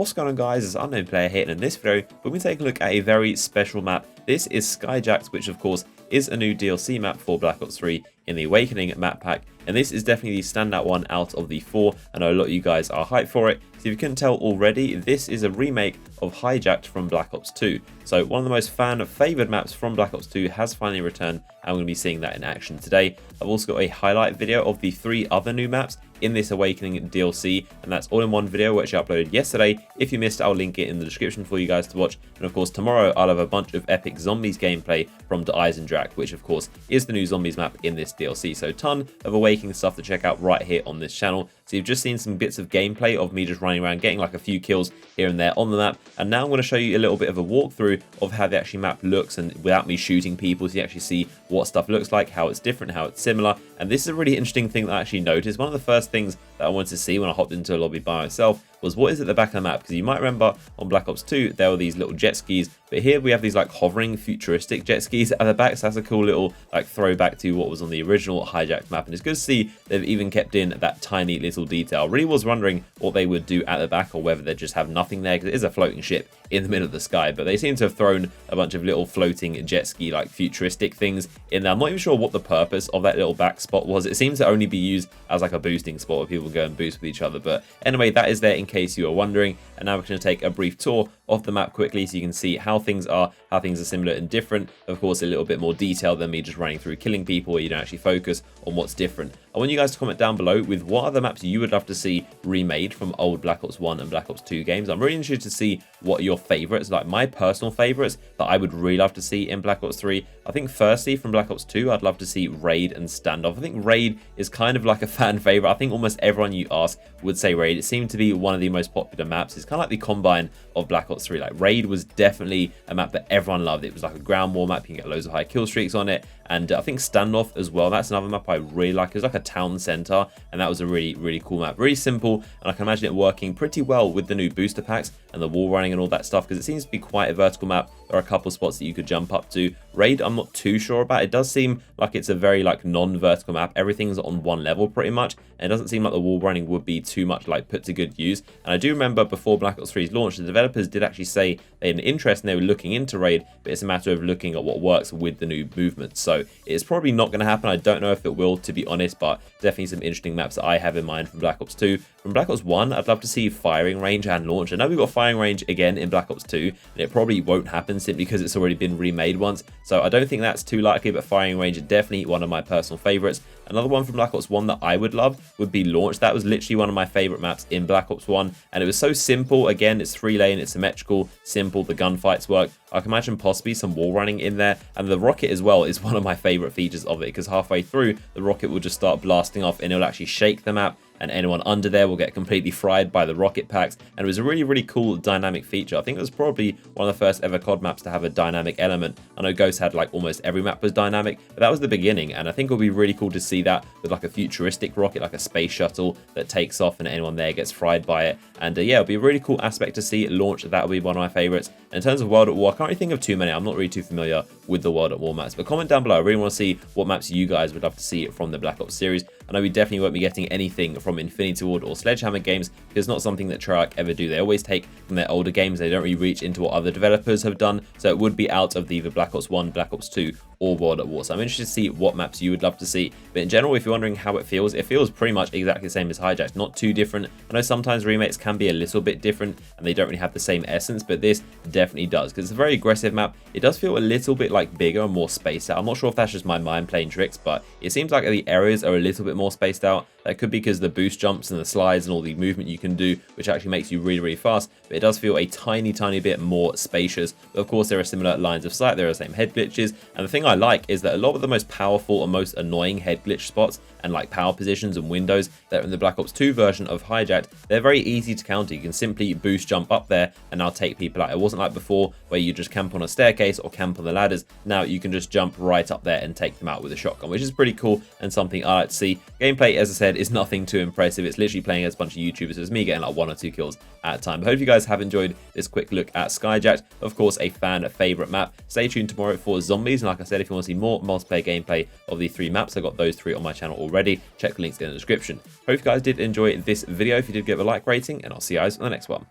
What's going on, guys? It's Unknown Player here, and in this video we're going to take a look at a very special map. This is Skyjacked, which of course is a new DLC map for Black Ops 3 in the Awakening map pack, and this is definitely the standout one out of the four. I know a lot of you guys are hyped for it. So if you couldn't tell already, this is a remake of Hijacked from Black Ops 2. So one of the most fan-favoured maps from Black Ops 2 has finally returned, and we're going to be seeing that in action today. I've also got a highlight video of the 3 other new maps in this Awakening DLC, and that's all in one video which I uploaded yesterday. If you missed it, I'll link it in the description for you guys to watch. And of course tomorrow I'll have a bunch of epic zombies gameplay from the Eisendracht, which of course is the new zombies map in this DLC. So a ton of Awakening stuff to check out right here on this channel. So you've just seen some bits of gameplay of me just running around getting like a few kills here and there on the map, and now I'm going to show you a little bit of a walkthrough of how the actual map looks, and without me shooting people, so you actually see what stuff looks like, how it's different, how it's similar. And this is a really interesting thing that I actually noticed. One of the first things that I wanted to see when I hopped into a lobby by myself was what is at the back of the map, because you might remember on Black Ops 2 there were these little jet skis, but here we have these like hovering futuristic jet skis at the back. So that's a cool little like throwback to what was on the original Hijacked map, and it's good to see they've even kept in that tiny little detail. I really was wondering what they would do at the back, or whether they just have nothing there, because it is a floating ship in the middle of the sky, but they seem to have thrown a bunch of little floating jet ski like futuristic things in there. I'm not even sure what the purpose of that little back spot was. It seems to only be used as like a boosting spot where people go and boost with each other, but anyway, that is there in case you are wondering. And now we're going to take a brief tour of the map quickly so you can see how things are similar and different. Of course, a little bit more detail than me just running through killing people, where you don't actually focus on what's different. I want you guys to comment down below with what other maps you would love to see remade from old Black Ops 1 and Black Ops 2 games. I'm really interested to see what your favorites, like my personal favorites that I would really love to see in Black Ops 3. I think firstly from Black Ops 2, I'd love to see Raid and Standoff. I think Raid is kind of like a fan favorite. I think almost everyone you ask would say Raid. It seemed to be one of the most popular maps. It's kind of like the combine of Black Ops 3. Like Raid was definitely a map that everyone loved. It was like a ground war map. You can get loads of high kill streaks on it. And I think Standoff as well, that's another map I really like. It was like a town center, and that was a really cool map. Really simple, and I can imagine it working pretty well with the new booster packs and the wall running and all that stuff, because it seems to be quite a vertical map. There are a couple spots that you could jump up to. Raid, I'm not too sure about. It does seem like it's a very like non-vertical map. Everything's on one level pretty much, and it doesn't seem like the wall running would be too much like put to good use. And I do remember before Black Ops 3's launch, the developers did actually say they had an interest and they were looking into Raid, but it's a matter of looking at what works with the new movement. So it's probably not going to happen. I don't know if it will, to be honest, but definitely some interesting maps that I have in mind from Black Ops 2. From Black Ops 1, I'd love to see firing range and launch. I know we've got firing range again in Black Ops 2, and it probably won't happen simply because it's already been remade once, so I don't think that's too likely, but firing range is definitely one of my personal favorites. Another one from Black Ops 1 that I would love would be launch. That was literally one of my favorite maps in Black Ops 1, and it was so simple. Again, it's 3-lane, it's symmetrical, simple, the gunfights work. I can imagine possibly some wall running in there, and the rocket as well is one of my favorite features of it, because halfway through the rocket will just start blasting off and it'll actually shake the map, and anyone under there will get completely fried by the rocket packs. And it was a really cool dynamic feature. I think it was probably one of the first ever COD maps to have a dynamic element. I know Ghost had like almost every map was dynamic, but that was the beginning, and I think it would be really cool to see that with like a futuristic rocket, like a space shuttle that takes off and anyone there gets fried by it. And yeah, it'll be a really cool aspect to see it launch. That would be one of my favorites. And in terms of World at War, I can't really think of too many. I'm not really too familiar with the World at War maps, but comment down below. I really want to see what maps you guys would love to see from the Black Ops series. I know we definitely won't be getting anything from Infinity Ward or Sledgehammer games, because it's not something that Treyarch ever do. They always take from their older games. They don't really reach into what other developers have done, so it would be out of either Black Ops 1, Black Ops 2, or World at War. So I'm interested to see what maps you would love to see. But in general, if you're wondering how it feels pretty much exactly the same as Hijacked. Not too different. I know sometimes remakes can be a little bit different and they don't really have the same essence, but this definitely does, because it's a very aggressive map. It does feel a little bit like bigger and more spaced out. I'm not sure if that's just my mind playing tricks, but it seems like the areas are a little bit more spaced out. That could be because the boost jumps and the slides and all the movement you can do, which actually makes you really fast, but it does feel a tiny bit more spacious. But of course, there are similar lines of sight, there are the same head glitches, and the thing I like is that a lot of the most powerful and most annoying head glitch spots and like power positions and windows that are in the Black Ops 2 version of Hijacked, they're very easy to counter. You can simply boost jump up there and now take people out. It wasn't like before where you just camp on a staircase or camp on the ladders. Now you can just jump right up there and take them out with a shotgun, which is pretty cool and something I like to see. Gameplay, as I said, is nothing too impressive. It's literally playing as a bunch of YouTubers. So it's me getting like 1 or 2 kills at a time. But I hope you guys have enjoyed this quick look at Skyjacked. Of course, a fan favorite map. Stay tuned tomorrow for zombies, and like I said, if you want to see more multiplayer gameplay of the 3 maps, I've got those 3 on my channel already. Check the links in the description. Hope you guys did enjoy this video. If you did, give a like rating, and I'll see you guys on the next one.